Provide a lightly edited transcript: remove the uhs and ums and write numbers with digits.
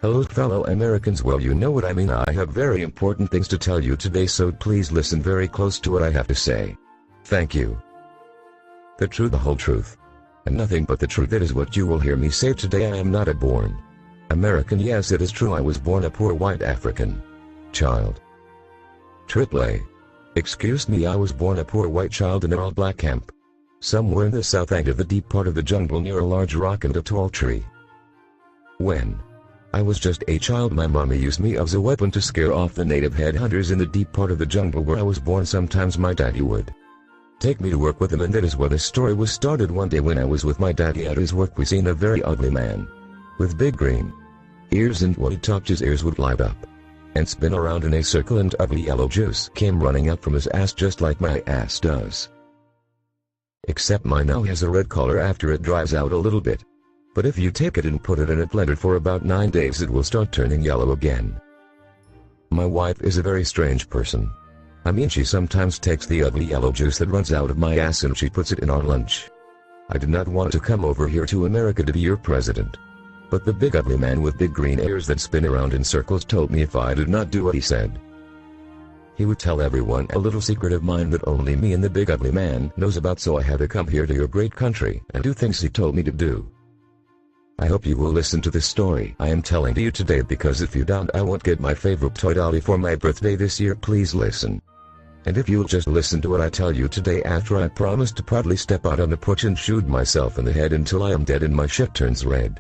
Hello fellow Americans, well you know what I mean. I have very important things to tell you today, so please listen very close to what I have to say. Thank you. The truth, the whole truth, and nothing but the truth. That is what you will hear me say today. I am not a born American. Yes, it is true, I was born a poor white African child. AAA. Excuse me, I was born a poor white child in an all-black camp, somewhere in the south end of the deep part of the jungle near a large rock and a tall tree. When I was just a child, my mommy used me as a weapon to scare off the native headhunters in the deep part of the jungle where I was born. Sometimes my daddy would take me to work with him, and that is where the story was started. One day when I was with my daddy at his work, we seen a very ugly man with big green ears, and when he talked his ears would light up and spin around in a circle, and ugly yellow juice came running out from his ass just like my ass does. Except mine now has a red color after it dries out a little bit. But if you take it and put it in a blender for about 9 days, it will start turning yellow again. My wife is a very strange person. I mean, she sometimes takes the ugly yellow juice that runs out of my ass and she puts it in our lunch. I did not want to come over here to America to be your president, but the big ugly man with big green ears that spin around in circles told me if I did not do what he said, he would tell everyone a little secret of mine that only me and the big ugly man knows about. So I had to come here to your great country and do things he told me to do. I hope you will listen to this story I am telling to you today, because if you don't, I won't get my favorite toy dolly for my birthday this year. Please listen. And if you'll just listen to what I tell you today after I promise to proudly step out on the porch and shoot myself in the head until I am dead and my shit turns red.